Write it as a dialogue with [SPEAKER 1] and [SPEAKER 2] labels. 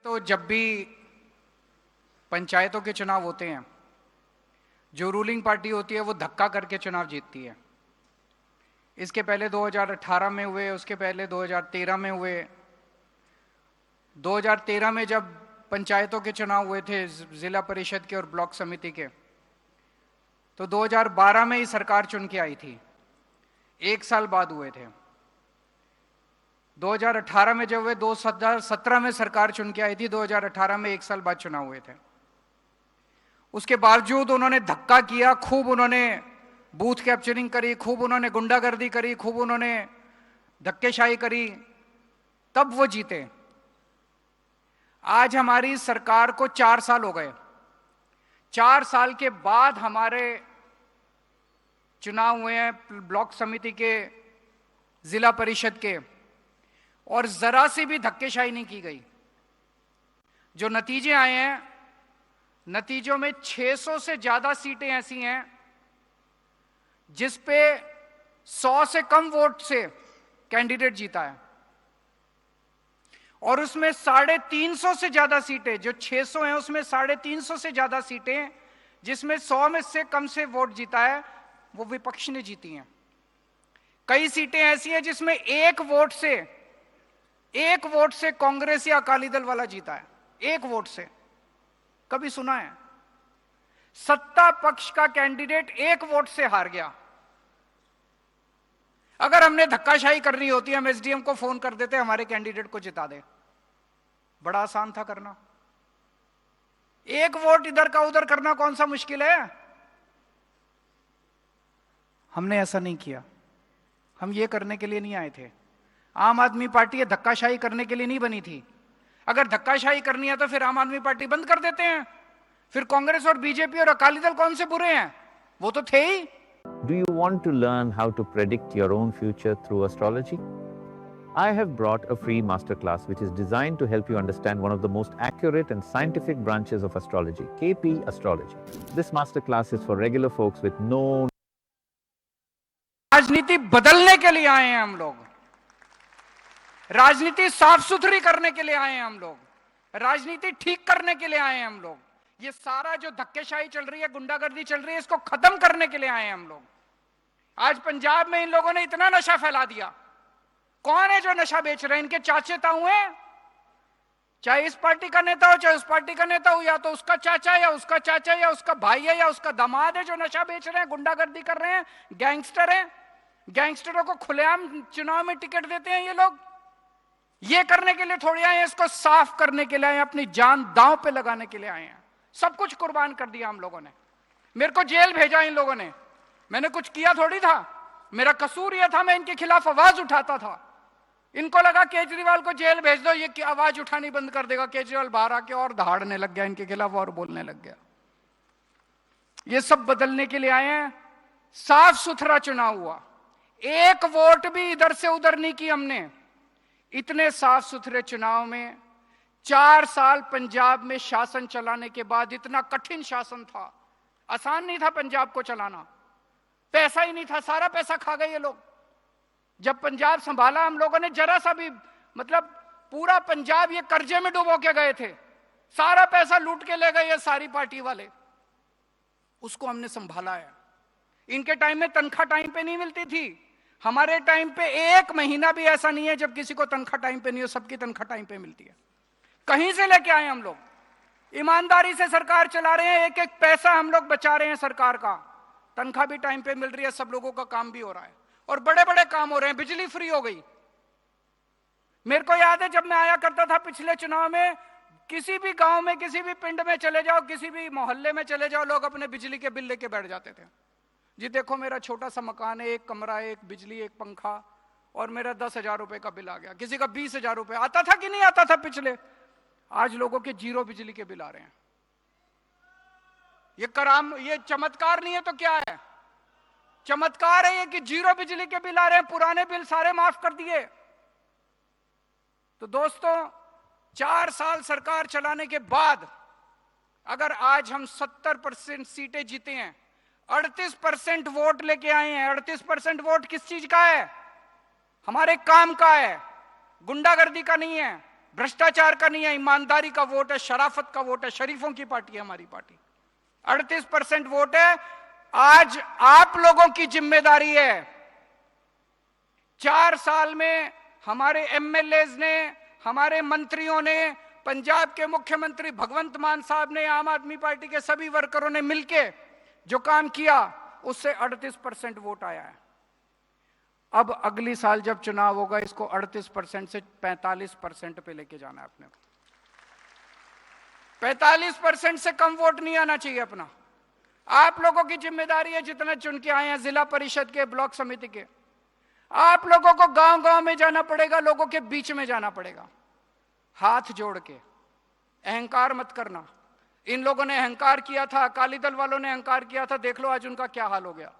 [SPEAKER 1] तो जब भी पंचायतों के चुनाव होते हैं, जो रूलिंग पार्टी होती है वो धक्का करके चुनाव जीतती है। इसके पहले 2018 में हुए, उसके पहले 2013 में हुए। 2013 में जब पंचायतों के चुनाव हुए थे, जिला परिषद के और ब्लॉक समिति के, तो 2012 में ही सरकार चुन के आई थी, एक साल बाद हुए थे। 2018 में जब हुए, 2017 में सरकार चुन के आई थी, 2018 में एक साल बाद चुनाव हुए थे। उसके बावजूद उन्होंने धक्का किया, खूब उन्होंने बूथ कैप्चरिंग करी, खूब उन्होंने गुंडागर्दी करी, खूब उन्होंने धक्केशाही करी, तब वो जीते। आज हमारी सरकार को 4 साल हो गए। 4 साल के बाद हमारे चुनाव हुए हैं, ब्लॉक समिति के, जिला परिषद के, और जरा सी भी धक्केशाही नहीं की गई। जो नतीजे आए हैं, नतीजों में 600 से ज्यादा सीटें ऐसी हैं जिस पे 100 से कम वोट से कैंडिडेट जीता है, और उसमें 350 से ज्यादा सीटें, जो 600 हैं उसमें 350 से ज्यादा सीटें जिसमें 100 में से कम से वोट जीता है, वो विपक्ष ने जीती हैं। कई सीटें ऐसी हैं जिसमें एक वोट से कांग्रेस या अकाली दल वाला जीता है, एक वोट से। कभी सुना है? सत्ता पक्ष का कैंडिडेट एक वोट से हार गया। अगर हमने धक्काशाही करनी होती, हम एसडीएम को फोन कर देते, हमारे कैंडिडेट को जिता दे। बड़ा आसान था करना। एक वोट इधर का उधर करना कौन सा मुश्किल है? हमने ऐसा नहीं किया। हम ये करने के लिए नहीं आए थे। आम आदमी पार्टी ये धक्काशाही करने के लिए नहीं बनी थी। अगर धक्काशाही करनी है तो फिर आम आदमी पार्टी बंद कर देते हैं। फिर कांग्रेस और बीजेपी और अकाली दल कौन से बुरे हैं? वो तो थे ही।
[SPEAKER 2] Do you want to learn how to predict your own future through astrology? I have brought a free masterclass which is designed to help you understand one of the most accurate and scientific branches of astrology, KP Astrology. This masterclass is for regular folks with no...
[SPEAKER 1] राजनीति बदलने के लिए आए हैं हम लोग। राजनीति साफ सुथरी करने के लिए आए हैं हम लोग। राजनीति ठीक करने के लिए आए हैं हम लोग। ये सारा जो धक्केशाही चल रही है, गुंडागर्दी चल रही है, इसको खत्म करने के लिए आए हैं हम लोग। आज पंजाब में इन लोगों ने इतना नशा फैला दिया। कौन है जो नशा बेच रहे हैं? इनके चाचे ताऊ हैं, चाहे इस पार्टी का नेता हो चाहे उस पार्टी का नेता हो, या तो उसका चाचा या उसका चाचा या उसका भाई है या उसका दामाद है जो नशा बेच रहे हैं, गुंडागर्दी कर रहे हैं, गैंगस्टर हैं। गैंगस्टरों को खुलेआम चुनाव में टिकट देते हैं ये लोग। ये करने के लिए थोड़ी आए हैं, इसको साफ करने के लिए आए हैं, अपनी जान दांव पे लगाने के लिए आए हैं। सब कुछ कुर्बान कर दिया हम लोगों ने। मेरे को जेल भेजा इन लोगों ने। मैंने कुछ किया थोड़ी था। मेरा कसूर यह था, मैं इनके खिलाफ आवाज उठाता था। इनको लगा केजरीवाल को जेल भेज दो, ये आवाज उठानी बंद कर देगा। केजरीवाल बाहर आके और दहाड़ने लग गया इनके खिलाफ और बोलने लग गया। ये सब बदलने के लिए आए हैं। साफ सुथरा चुनाव हुआ, एक वोट भी इधर से उधर नहीं की हमने। इतने साफ सुथरे चुनाव में 4 साल पंजाब में शासन चलाने के बाद, इतना कठिन शासन था, आसान नहीं था पंजाब को चलाना। पैसा ही नहीं था, सारा पैसा खा गए ये लोग। जब पंजाब संभाला हम लोगों ने, जरा सा भी, मतलब पूरा पंजाब ये कर्जे में डुबो के गए थे। सारा पैसा लूट के ले गए ये सारी पार्टी वाले। उसको हमने संभाला है। इनके टाइम में तनख्वाह टाइम पे नहीं मिलती थी। हमारे टाइम पे 1 महीना भी ऐसा नहीं है जब किसी को तनख्वाह टाइम पे नहीं हो। सबकी तनख्वाह टाइम पे मिलती है। कहीं से लेके आए हम लोग, ईमानदारी से सरकार चला रहे हैं। एक एक पैसा हम लोग बचा रहे हैं सरकार का। तनख्वाह भी टाइम पे मिल रही है, सब लोगों का काम भी हो रहा है, और बड़े बड़े काम हो रहे हैं। बिजली फ्री हो गई। मेरे को याद है जब मैं आया करता था पिछले चुनाव में, किसी भी गांव में, किसी भी पिंड में चले जाओ, किसी भी मोहल्ले में चले जाओ, लोग अपने बिजली के बिल लेके बैठ जाते थे। जी देखो मेरा छोटा सा मकान है, 1 कमरा, 1 बिजली, 1 पंखा, और मेरा 10,000 रुपए का बिल आ गया। किसी का 20,000 रुपए आता था कि नहीं आता था पिछले? आज लोगों के 0 बिजली के बिल आ रहे हैं। ये चमत्कार नहीं है तो क्या है? चमत्कार है ये कि 0 बिजली के बिल आ रहे हैं। पुराने बिल सारे माफ कर दिए। तो दोस्तों, 4 साल सरकार चलाने के बाद अगर आज हम 70% सीटें जीते हैं, 38% वोट लेके आए हैं। 38% वोट किस चीज का है? हमारे काम का है, गुंडागर्दी का नहीं है, भ्रष्टाचार का नहीं है, ईमानदारी का वोट है, शराफत का वोट है, शरीफों की पार्टी है हमारी पार्टी। 38% वोट है। आज आप लोगों की जिम्मेदारी है, 4 साल में हमारे एमएलएज ने, हमारे मंत्रियों ने, पंजाब के मुख्यमंत्री भगवंत मान साहब ने, आम आदमी पार्टी के सभी वर्करों ने मिलके जो काम किया, उससे 38% वोट आया है। अब अगली साल जब चुनाव होगा, इसको 38% से 45% पे लेके जाना है अपने को। 45% से कम वोट नहीं आना चाहिए अपना। आप लोगों की जिम्मेदारी है, जितना चुन के आए हैं जिला परिषद के, ब्लॉक समिति के, आप लोगों को गांव गांव में जाना पड़ेगा, लोगों के बीच में जाना पड़ेगा, हाथ जोड़ के। अहंकार मत करना। इन लोगों ने अहंकार किया था, अकाली दल वालों ने अहंकार किया था, देख लो आज उनका क्या हाल हो गया।